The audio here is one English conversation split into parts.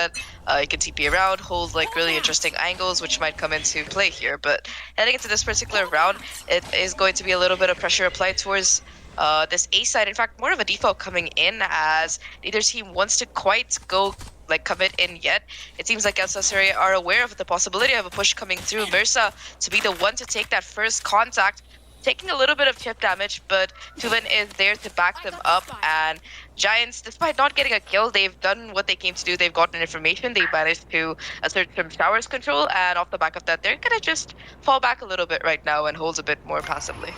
that you can TP around, hold like really interesting angles, which might come into play here. But heading into this particular round, it is going to be a little bit of pressure applied towards this A side. In fact, more of a default coming in, as neither team wants to quite go like commit in yet. It seems like Galatasaray are aware of the possibility of a push coming through. MerSa to be the one to take that first contact, taking a little bit of chip damage, but Touven is there to back them up. And Giants, despite not getting a kill, they've done what they came to do. They've gotten information. They managed to assert some showers control, and off the back of that, they're gonna just fall back a little bit right now and hold a bit more passively.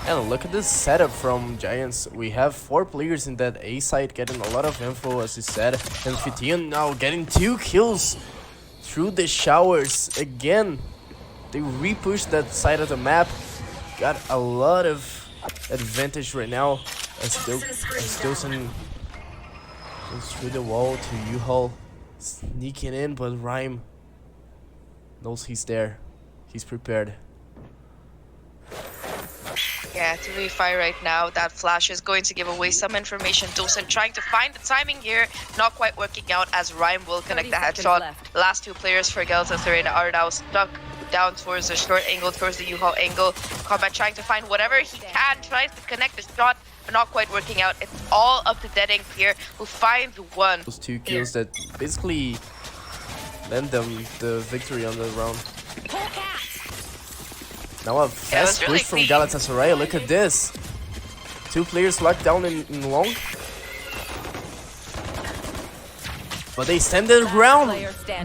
And look at this setup from Giants. We have 4 players in that A side getting a lot of info, as you said. And Fitian now getting 2 kills through the showers. Again, they re-pushed that side of the map. Got a lot of advantage right now as Docent goes through the wall to U-Haul. Sneaking in, but Rhyme knows he's there. He's prepared. Yeah, to refire right now, that flash is going to give away some information. Docent trying to find the timing here, not quite working out as Rhyme will connect the headshot. Last 2 players for Galatasaray are now stuck down towards the short angle, towards the U-Haul angle. Combat trying to find whatever he can, tries to connect the shot, but not quite working out. It's all up to DeadInk here, who finds one. Those 2 kills that basically lend them the victory on the round. Now a fast push from Galatasaray. Look at this. 2 players locked down in long. But they stand their ground.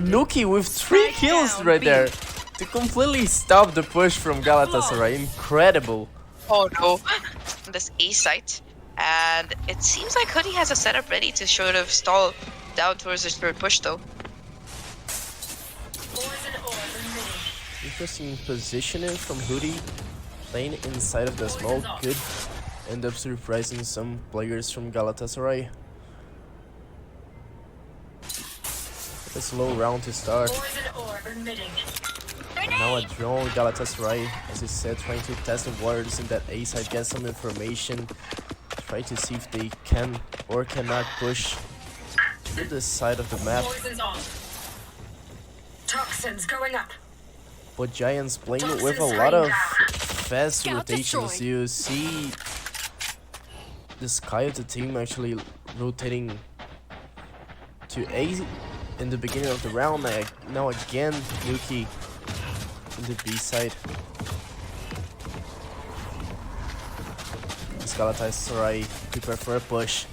Nukkye with 3 kills right there to completely stop the push from Galatasaray. Incredible. Oh no. This A site. And it seems like Hoody has a setup ready to sort of stall down towards the third push though. Interesting positioning from Hoody, playing inside of the smoke. Could end up surprising some players from Galatasaray. A slow round to start. And now a drone. Galatasaray, as I said, trying to test the waters in that A side, get some information, try to see if they can or cannot push to this side of the map. Toxins going up. But Giants playing with a lot of fast rotations. You see the sky of the team actually rotating to A in the beginning of the round. Now again, Nukkye in the B side. Galatasaray prepare for a push.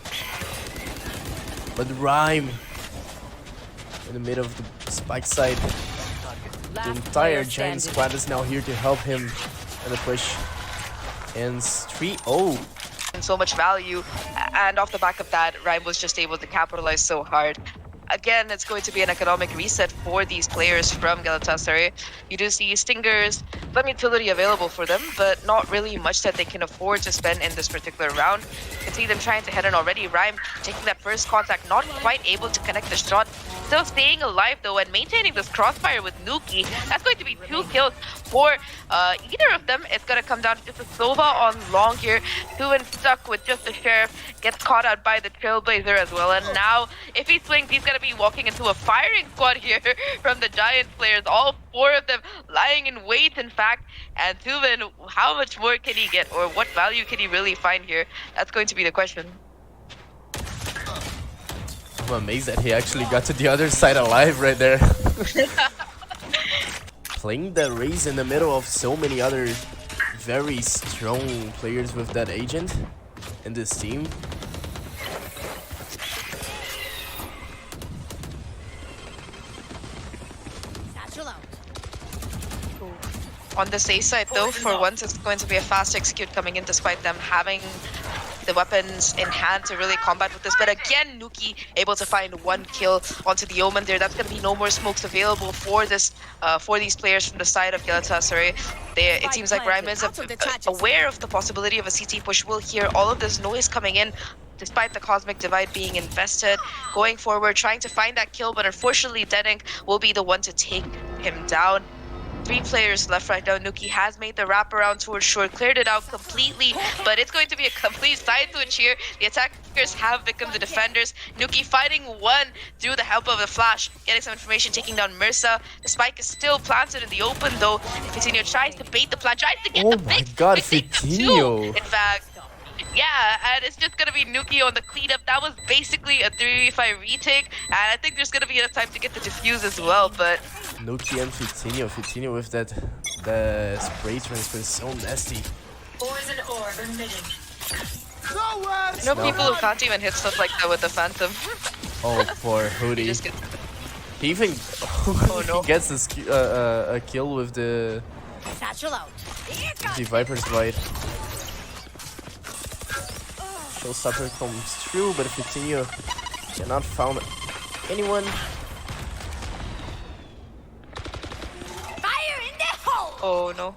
But Rhyme in the middle of the spike side. The entire Giant squad is now here to help him in the push. And 3-0. And so much value, and off the back of that, Rhyme was just able to capitalize so hard. Again, it's going to be an economic reset for these players from Galatasaray. You do see Stingers, some utility available for them, but not really much that they can afford to spend in this particular round. You can see them trying to head in already. Rhyme taking that first contact, not quite able to connect the shot. Still staying alive though, and maintaining this crossfire with Nukkye. That's going to be 2 kills for either of them. It's going to come down to just a Sova on long here. Touven stuck with just the Sheriff, gets caught out by the Trailblazer as well. And now, if he swings, he's going to be walking into a firing squad here from the Giants players. All 4 of them lying in wait, in fact. And Touven, how much more can he get, or what value can he really find here? That's going to be the question. I'm amazed that he actually got to the other side alive right there. Playing the race in the middle of so many other very strong players with that agent in this team. On the A side though, for once it's going to be a fast execute coming in, despite them having the weapons in hand to really combat with this. But again, Nukkye able to find 1 kill onto the Omen there. That's going to be no more smokes available for this for these players from the side of Galatasaray. It seems like Rhyme is aware of the possibility of a CT push. We'll hear all of this noise coming in, despite the Cosmic Divide being invested. Going forward, trying to find that kill, but unfortunately DeadInk will be the one to take him down. 3 players left right now. Nukkye has made the wraparound towards short, cleared it out completely, but it's going to be a complete side switch here. The attackers have become the defenders. Nukkye fighting one through the help of the flash, getting some information, taking down MerSa. The spike is still planted in the open though. Fitinho tries to bait the plant, tries to get the pick. Oh my god, They take the Fitinho! two, in fact. Yeah, and it's just gonna be Nukkye on the cleanup. That was basically a 3v5 retake, and I think there's gonna be enough time to get the defuse as well, but... Nukkye and Fitinho. Fitinho with that the spray transfer is so nasty. Poison orb emitting. You know people who can't even hit stuff like that with the Phantom. Oh, poor hoody. Just get... He even no. gets a kill with the Viper's Bite. Showstopper comes through, but Fitinho cannot found anyone. Fire in the hole! Oh no.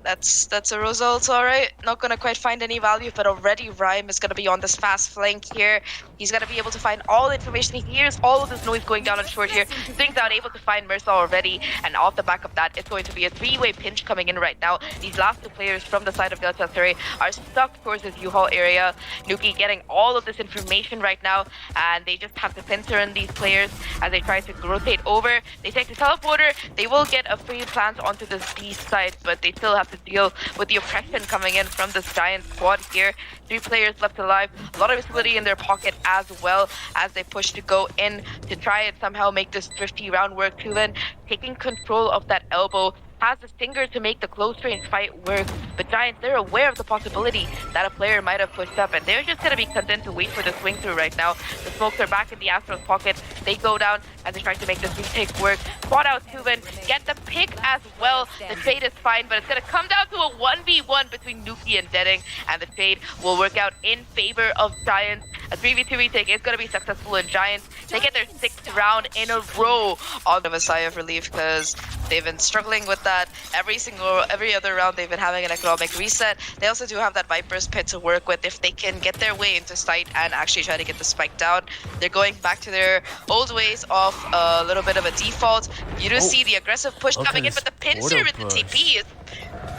That's a result, alright. Not gonna quite find any value, but already Rhyme is gonna be on this fast flank here. He's gonna be able to find all the information. He hears all of this noise going down on short here. Things out, able to find MerSa already, and off the back of that, it's going to be a 3-way pinch coming in right now. These last 2 players from the side of Galatasaray are stuck towards this U-Haul area. Nukkye getting all of this information right now, and they just have to pincer in these players as they try to rotate over. They take the teleporter. They will get a free plant onto this B side, but they still have to deal with the oppression coming in from this giant squad here. 3 players left alive, a lot of visibility in their pocket as well as they push to go in to try and somehow make this thrifty round work. Touven taking control of that elbow, has the stinger to make the close range fight work, but Giants, they're aware of the possibility that a player might have pushed up, and they're just going to be content to wait for the swing through right now. The smokes are back in the Astro's pocket. They go down as they try to make this retake work. Spot out Touven, get the pick as well. The trade is fine, but it's going to come down to a 1v1 between Nukkye and DeadInk, and the trade will work out in favor of Giants. A 3v2 retake is going to be successful in Giants. They get their 6th round in a row on the sigh of relief, because they've been struggling with that every other round. They've been having an economic reset. They also do have that Viper's Pit to work with if they can get their way into sight and actually try to get the spike down. They're going back to their old ways of a little bit of a default. You do see the aggressive push coming in, but the pincer with the TP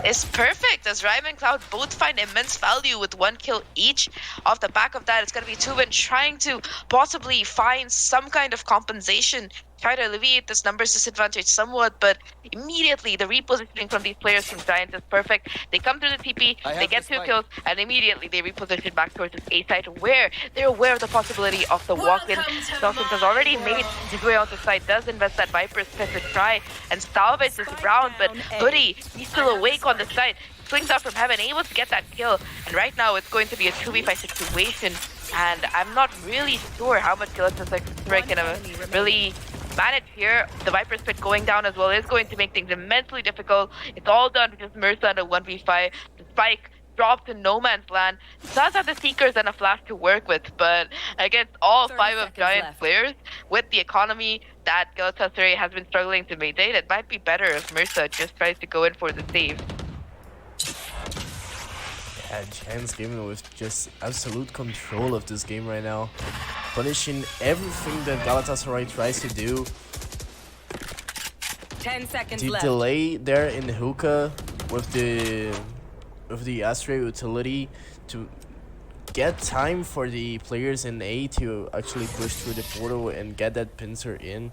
is perfect as Rhyme and Cloud both find immense value with 1 kill each. Off the back of that, it's going to be Touven trying to possibly find some kind of compensation, try to alleviate this numbers disadvantage somewhat, but immediately the repositioning from these players from Giants is perfect. They come through the TP, they get 2 kills, and immediately they reposition back towards this A site where they're aware of the possibility of the walk-in. Docent has already made his way onto site, does invest that Viper's Pit to try and salvage this round, but Hoody, he's still awake on the site. Swings out from heaven, able to get that kill, and right now it's going to be a 2v5 situation, and I'm not really sure how much Galatasaray can really manage here. The Viper's Pit going down as well is going to make things immensely difficult. It's all done with just MerSa and a 1v5. The spike dropped to no man's land. Does have the Seekers and a flash to work with, but against all 5 of Giant players, with the economy that Galatasaray has been struggling to maintain, it might be better if MerSa just tries to go in for the save. Yeah, Giants gaming with just absolute control of this game right now, punishing everything that Galatasaray tries to do. 10 seconds The left. delay there in hookah with the Astra utility to get time for the players in A to actually push through the portal and get that pincer in.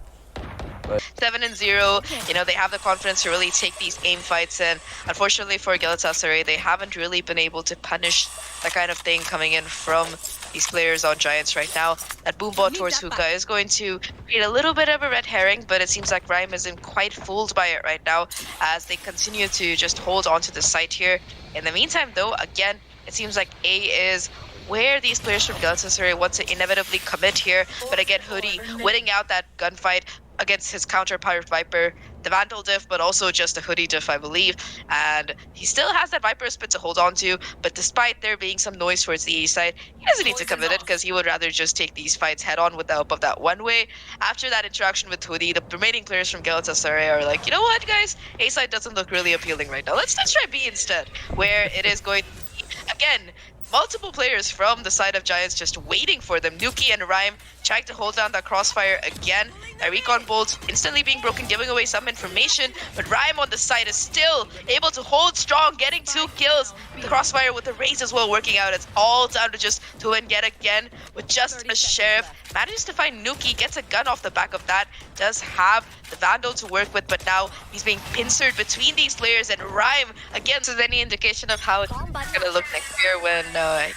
7-0, you know, they have the confidence to really take these aim fights, and unfortunately for Galatasaray, they haven't really been able to punish that kind of thing coming in from these players on Giants right now. That boombot towards hookah is going to create a little bit of a red herring, but it seems like Rhyme isn't quite fooled by it right now as they continue to just hold on to the site here. In the meantime though, again, it seems like A is where these players from Galatasaray want to inevitably commit here, but again, Hoody winning out that gunfight against his counterpart Viper, the Vandal diff, but also just a Hoody diff, I believe. And he still has that Viper Spit to hold on to, but despite there being some noise towards the A side, he doesn't need to commit it because he would rather just take these fights head on with the help of that one way. After that interaction with Hoody, the remaining players from Galatasaray are like, you know what, guys? A side doesn't look really appealing right now. Let's try B instead, where it is going to be, again, multiple players from the side of Giants just waiting for them. Nukkye and Rhyme trying to hold down that crossfire again. A recon bolt instantly being broken, giving away some information, but Rhyme on the side is still able to hold strong, getting 2 kills. The crossfire with the raise as well working out. It's all down to just Touven get again with just a sheriff. Manages to find nukkye, gets a gun off the back of that, does have the Vandal to work with, but now he's being pincered between these players, and Rhyme, again, is any indication of how it's gonna look next year when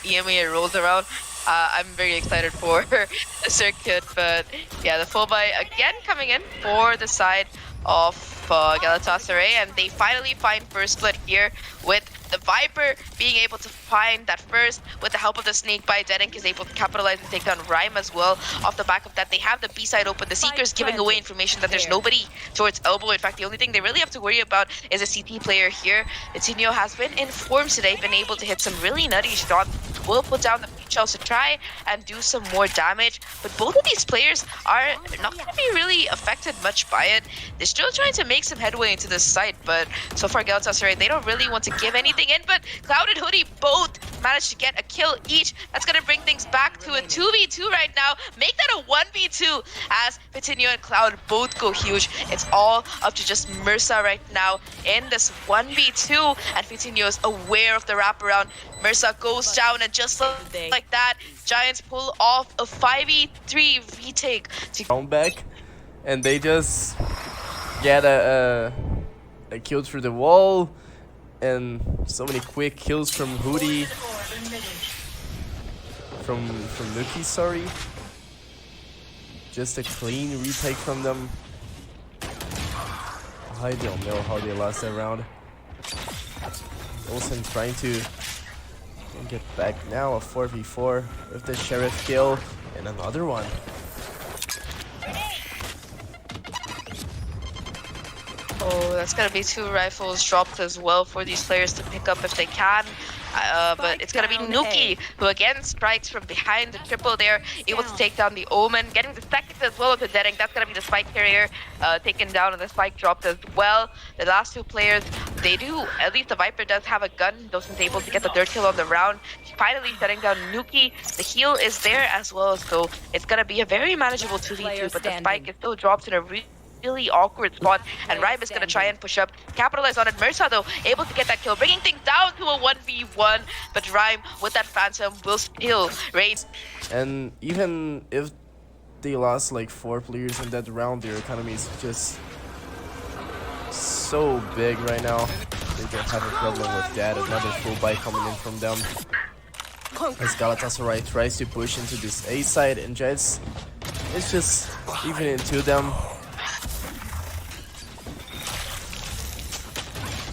EMEA rolls around. I'm very excited for the circuit, but yeah, the full buy again coming in for the side of Galatasaray, and they finally find first split here with the Viper being able to find that first with the help of the snake bite. DeadInk is able to capitalize and take down Rhyme as well. Off the back of that, they have the B side open. The Seekers giving away information that there's nobody towards elbow. In fact, the only thing they really have to worry about is a CT player here. Vitinho has been in form today, been able to hit some really nutty shots. Will put down the shells to try and do some more damage, but both of these players are not going to be really affected much by it. They're still trying to make some headway into this site, but so far Galatasaray, they don't really want to give anything in, but Cloud and Hoodie both managed to get a kill each. That's going to bring things back to a 2v2 right now. Make that a 1v2 as Vitinho and Cloud both go huge. It's all up to just MerSa right now in this 1v2, and Vitinho is aware of the wraparound. MerSa goes down, and just like that, Giants pull off a 5v3 retake to come back, and they just get a kill through the wall, and so many quick kills from Hoody, from nukkye, sorry. Just a clean retake from them. I don't know how they lost that round. Docent trying to get back now, a 4v4 with the sheriff kill, and another one. Oh, that's gonna be 2 rifles dropped as well for these players to pick up if they can. But it's gonna be nukkye, who again strikes from behind the triple there, able to take down the Omen, getting the second as well with the DeadInk. That's gonna be the spike carrier taken down, and the spike dropped as well. The last 2 players, they do, at least the Viper does have a gun. Docent's able to get the 3rd kill on the round. Finally shutting down nukkye. The heal is there as well, so it's gonna be a very manageable 2v2, but the spike is still dropped in a really awkward spot, and Rhyme is going to try and push up, capitalize on it. MerSa though, able to get that kill, bringing things down to a 1v1, but Rhyme with that Phantom will still raise. And even if they lost like 4 players in that round, their economy is just so big right now. They don't have a problem with that. Another full buy coming in from them. As Galatasaray tries to push into this A side, and Giants is just even into them.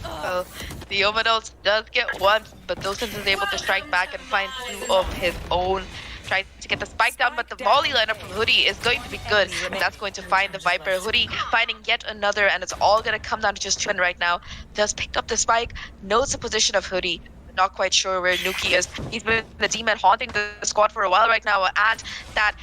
Well, the Omen ult does get 1, but Docent is able to strike back and find 2 of his own. Tries to get the spike down, but the volley lineup from Hoody is going to be good, and that's going to find the Viper. Hoody finding yet another, and it's all going to come down to just Touven right now. Does pick up the spike, knows the position of Hoody. Not quite sure where nukkye is. He's been the demon haunting the squad for a while right now, and that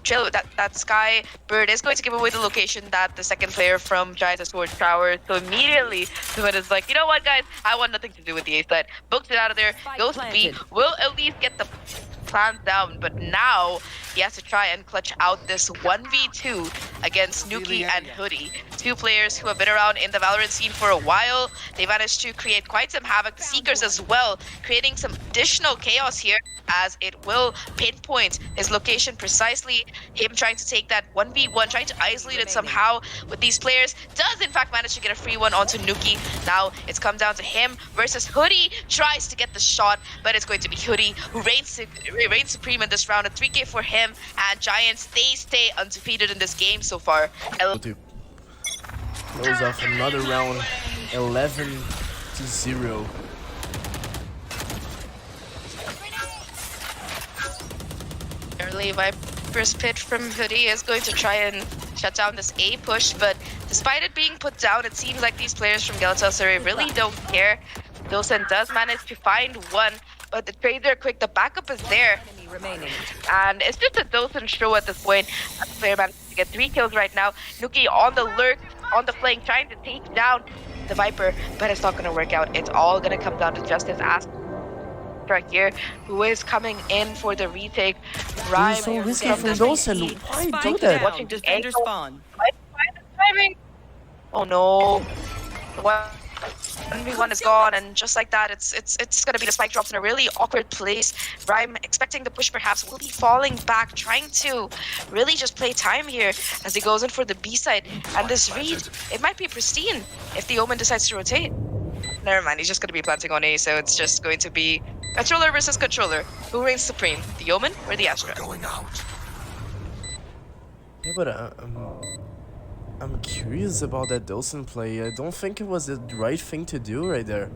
trail, that sky bird is going to give away the location that the second player from Giants has towards Tower. So immediately Touven is like, you know what, guys, I want nothing to do with the A side. Books it out of there, goes to B, will at least get the plans down, but now he has to try and clutch out this 1v2 against nukkye and Hoody. 2 players who have been around in the Valorant scene for a while. They managed to create quite some havoc. The Seekers as well, creating some additional chaos here, as it will pinpoint his location precisely. Him trying to take that 1v1, trying to isolate it somehow with these players, does in fact manage to get a free one onto nukkye. Now it's come down to him versus Hoody. Tries to get the shot, but it's going to be Hoody who reigns supreme in this round. A 3k for him, and Giants, they stay undefeated in this game so far. To close off another round, 11-0. Early Viper's pitch from Hoody is going to try and shut down this A push, but despite it being put down, it seems like these players from Galatasaray really don't care. Docent does manage to find 1, but the trades are quick, the backup is there. And it's just a Docent show at this point. The player managed to get 3 kills right now. nukkye on the lurk, on the flank, trying to take down the Viper, but it's not going to work out. It's all going to come down to justice as Lothar here, who is coming in for the retake. Rhyme so risky from from this Docent. Why do Spike that? down. Watching the Defender angle. spawn. Timing. Oh no. What? 1v1 is gone, and just like that, it's gonna be the spike drops in a really awkward place. Rhyme, expecting the push perhaps, will be falling back, trying to really just play time here as he goes in for the B side. And this read, it might be pristine if the Omen decides to rotate. Never mind, he's just gonna be planting on A, so it's just going to be controller versus controller. Who reigns supreme, the Omen or the Astra? Yeah, but I'm curious about that Docent play. I don't think it was the right thing to do right there.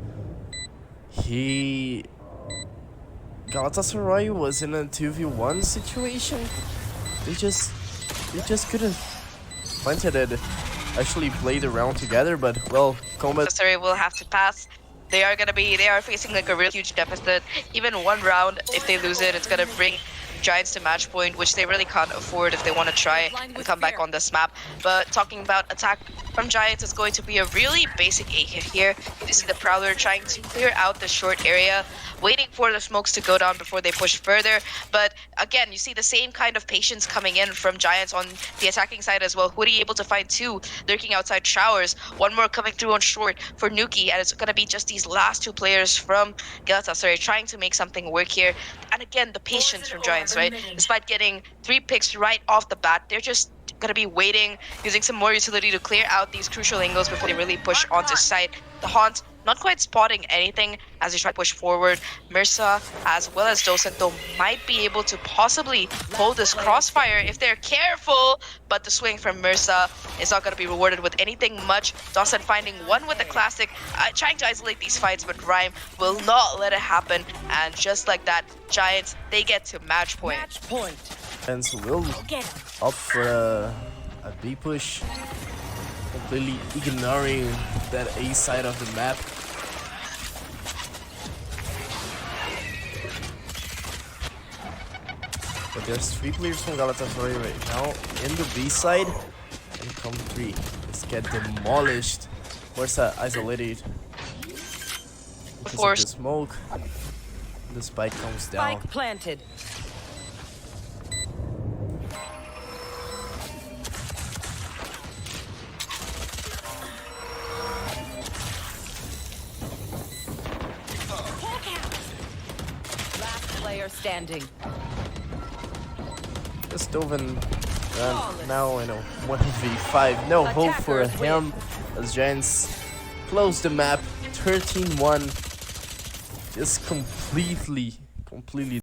Galatasaray was in a 2v1 situation. They just couldn't planted it. Actually played around together, but well, Combat. Galatasaray will have to pass. They are facing like a real huge deficit. Even one round, if they lose it, it's gonna bring Giants to match point, which they really can't afford if they want to try and come back on this map. But talking about attack from Giants, it's going to be a really basic A hit here. You see the Prowler trying to clear out the short area, waiting for the smokes to go down before they push further. But again, you see the same kind of patience coming in from Giants on the attacking side as well. Hoody able to find two lurking outside showers, one more coming through on short for nukkye, and it's going to be just these last two players from Galatasaray trying to make something work here. And again, the patience from Giants, right? Despite getting 3 picks right off the bat, they're just going to be waiting, using some more utility to clear out these crucial angles before they really push onto site. The Haunt not quite spotting anything as they try to push forward. MerSa as well as Docent though might be able to possibly hold this crossfire if they're careful, but the swing from MerSa is not going to be rewarded with anything much. Docent finding one with the classic, trying to isolate these fights, but Rhyme will not let it happen. And just like that, Giants, they get to match point. Match point. And will up for a B push, completely ignoring that A side of the map. But there's 3 players from Galatasaray right now in the B side, and CombatRy just get demolished. MerSa isolated. Of course. The smoke, the spike comes down. Spike planted. Last player standing. Just Touven now in a 1v5. No hope for him as Giants close the map 13-1. Just completely